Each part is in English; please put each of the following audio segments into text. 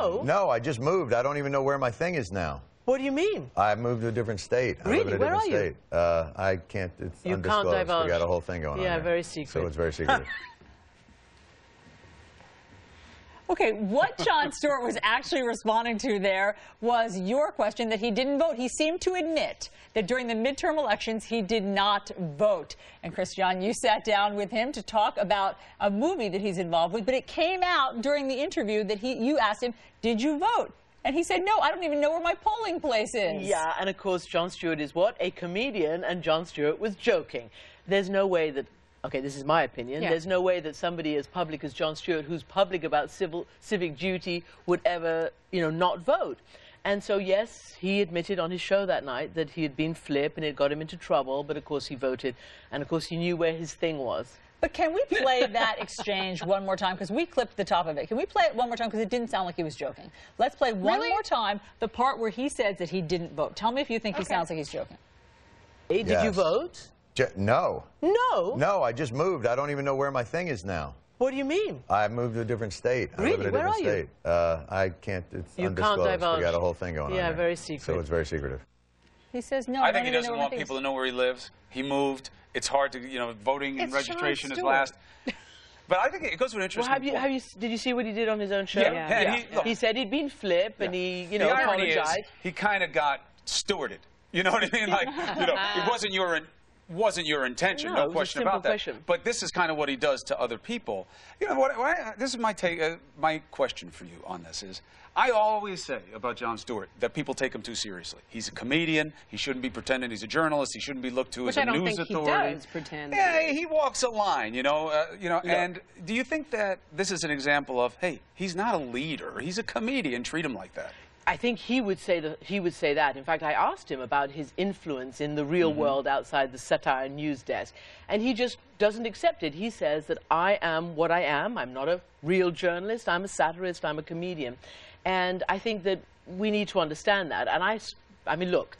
No. No, I just moved. I don't even know where my thing is now. What do you mean? I moved to a different state. Really? I live in a Where different are you? state. I can't, it's You undisclosed. can't divulge. We got a whole thing going on Yeah, here. very secret. So it's very secretive. Okay, what Jon Stewart was actually responding to there was your question that he didn't vote. He seemed to admit that during the midterm elections, he did not vote. And Christian, you sat down with him to talk about a movie that he's involved with, but it came out during the interview that you asked him, did you vote? And he said, no, I don't even know where my polling place is. Yeah, and of course, Jon Stewart is what? A comedian, and Jon Stewart was joking. There's no way that, okay, this is my opinion, there's no way that somebody as public as Jon Stewart, who's public about civic duty, would ever, not vote. And so, yes, he admitted on his show that night that he had been flip and it got him into trouble, but of course he voted, and of course he knew where his thing was. But can we play that exchange one more time? Because we clipped the top of it. Can we play it one more time? Because it didn't sound like he was joking. Let's play one more time the part where he says that he didn't vote. Tell me if you think he sounds like he's joking. Hey, did you vote? No. No? No, I just moved. I don't even know where my thing is now. What do you mean? I moved to a different state. Really? I live in a Where different are you? state. I can't, it's You undisclosed. can't divulge. We got a whole thing going on Yeah, here. very secret. So it's very secretive. He says, no, I think he doesn't want people to know where he lives. He moved. It's hard to, voting and registration is last. But I think it goes to an interesting point. Did you see what he did on his own show? Yeah. He said he'd been flip and he, apologized. He kind of got stewarded. You know what I mean? Like, it wasn't your intention, no question about that. But this is kind of what he does to other people. You know what? This is my take. My question for you on this is, I always say about Jon Stewart that people take him too seriously. He's a comedian. He shouldn't be pretending he's a journalist. He shouldn't be looked to as a news authority. Which I don't think he does pretend. Yeah, he walks a line, And do you think that this is an example of, hey, he's not a leader. He's a comedian. Treat him like that. I think he would say that. In fact, I asked him about his influence in the real world outside the satire news desk, and he just doesn't accept it. He says that I am what I am. I'm not a real journalist. I'm a satirist. I'm a comedian. And I think that we need to understand that. And I mean, look,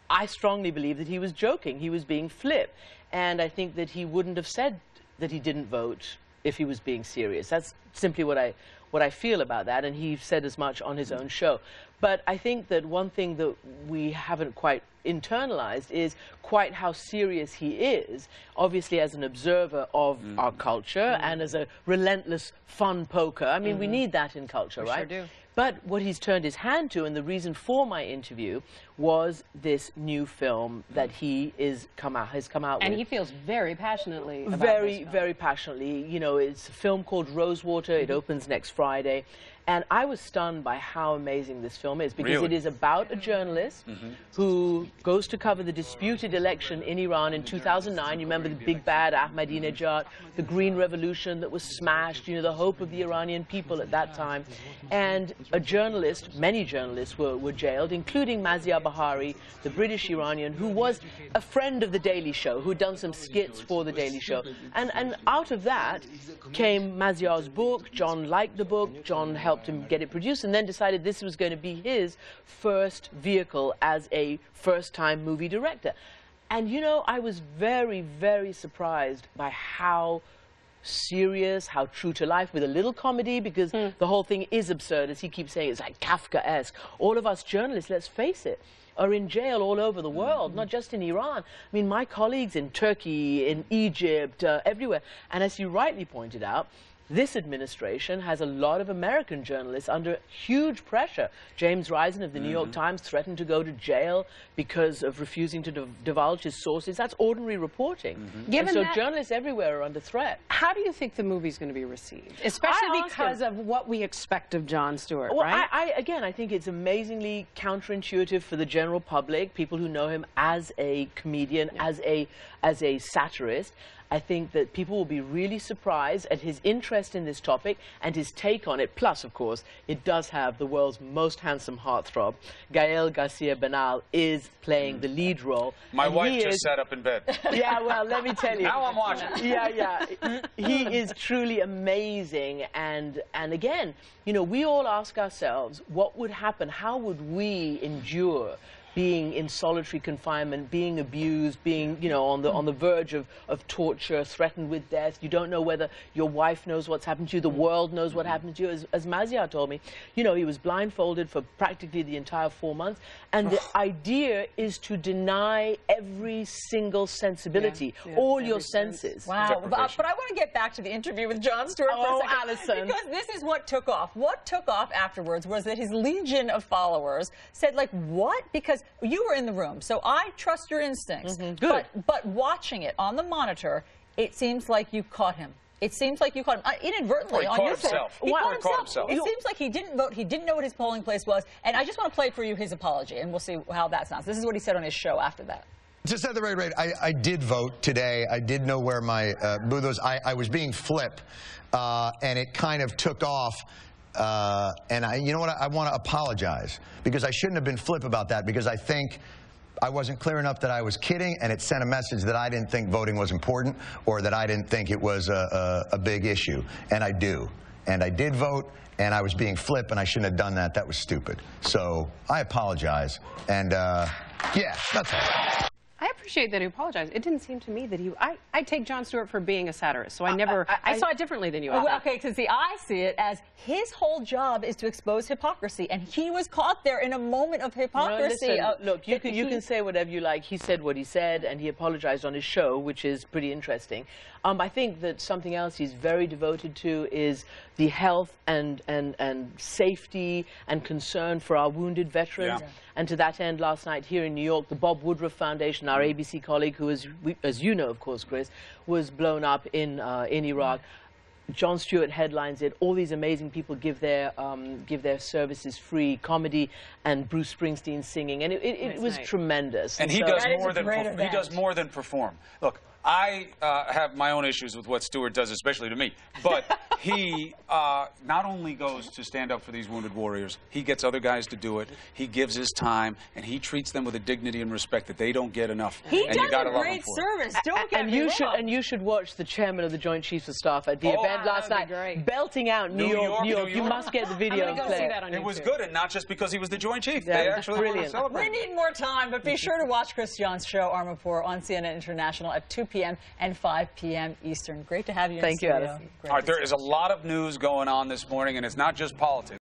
I strongly believe that he was joking. He was being flip. And I think that he wouldn't have said that he didn't vote if he was being serious. That's simply what I feel about that, and he said as much on his own show. But I think that one thing that we haven't quite internalized is quite how serious he is, obviously as an observer of our culture and as a relentless fun poker. I mean, we need that in culture, right? Sure do. But what he's turned his hand to, and the reason for my interview, was this new film that he has come out with. And he feels very passionately about Very, this film. very passionately. It's a film called Rosewater. It opens next Friday. And I was stunned by how amazing this film is, because it is about a journalist who goes to cover the disputed election in Iran in 2009. You remember the big bad Ahmadinejad, the Green Revolution that was smashed, the hope of the Iranian people at that time. And a journalist, many journalists were jailed, including Maziar Bahari, the British Iranian, who was a friend of The Daily Show, who'd done some skits for The Daily Show. And out of that came Maziar's book. John liked the book. John helped him get it produced, and then decided this was going to be his first vehicle as a first-time movie director. And I was very, very surprised by how serious, how true to life, with a little comedy, because the whole thing is absurd, as he keeps saying. It's like Kafka-esque. All of us journalists, let's face it, are in jail all over the world, not just in Iran. I mean, my colleagues in Turkey, in Egypt, everywhere. And as you rightly pointed out, this administration has a lot of American journalists under huge pressure. James Risen of the New York Times threatened to go to jail because of refusing to divulge his sources. That's ordinary reporting. And so journalists everywhere are under threat. How do you think the movie's going to be received? Especially because of what we expect of Jon Stewart, right? Again, I think it's amazingly counterintuitive for the general public, people who know him as a comedian, as a satirist. I think that people will be really surprised at his interest in this topic and his take on it. Plus, of course, it does have the world's most handsome heartthrob. Gael Garcia Bernal is playing the lead role. My wife just sat up in bed. Yeah, well, let me tell you. Now I'm watching. Yeah. He is truly amazing. And again, we all ask ourselves, what would happen? How would we endure being in solitary confinement, being abused, being, you know, on the verge of torture, threatened with death. You don't know whether your wife knows what's happened to you, the world knows what happened to you. As Maziar told me, you know, he was blindfolded for practically the entire 4 months. And the idea is to deny every single sensibility, all your senses. Wow. But I want to get back to the interview with Jon Stewart for a second. Alison. Because this is what took off. What took off afterwards was that his legion of followers said, like, what? Because you were in the room, so I trust your instincts. Good. But watching it on the monitor, it seems like you caught him. It seems like you caught him inadvertently on your side. He caught himself. It seems like he didn't vote. He didn't know what his polling place was. And I just want to play for you his apology, and we'll see how that sounds. This is what he said on his show after that. To set the record straight, I did vote today. I did know where my booth was. I was being flip, and it kind of took off. And you know what? I want to apologize because I shouldn't have been flip about that because I think I wasn't clear enough that I was kidding, and it sent a message that I didn't think voting was important or that I didn't think it was a big issue. And I do. And I did vote, and I was being flip, and I shouldn't have done that. That was stupid. So I apologize. And, yeah, that's all. I appreciate that he apologized. It didn't seem to me that he... I take Jon Stewart for being a satirist, so I saw it differently than you. Well, okay, because see, I see it as his whole job is to expose hypocrisy, and he was caught there in a moment of hypocrisy. No, listen, look, you can say whatever you like. He said what he said, and he apologized on his show, which is pretty interesting. I think that something else he's very devoted to is the health and safety and concern for our wounded veterans. Yeah. And to that end, last night here in New York, the Bob Woodruff Foundation, our ABC colleague, who is, as you know, of course, Chris, was blown up in Iraq. Jon Stewart headlines it. All these amazing people give their services free, comedy and Bruce Springsteen singing, and it was tremendous. And he does more than perform. Look, I have my own issues with what Stewart does, especially to me. But he not only goes to stand up for these wounded warriors, he gets other guys to do it. He gives his time, and he treats them with a dignity and respect that they don't get enough. He does a great service. Don't get me wrong. And you should watch the chairman of the Joint Chiefs of Staff at the event last night, belting out New York. You must get the video and play it. It was good, and not just because he was the Joint Chief. Yeah, they actually brilliant. We need more time, but be sure to watch Chris John's show, Arm Rapport, on CNN International at 2 p.m. and 5 p.m. Eastern. Great to have you in the studio. Thank you, Alison. All right, there is a lot of news going on this morning, and it's not just politics.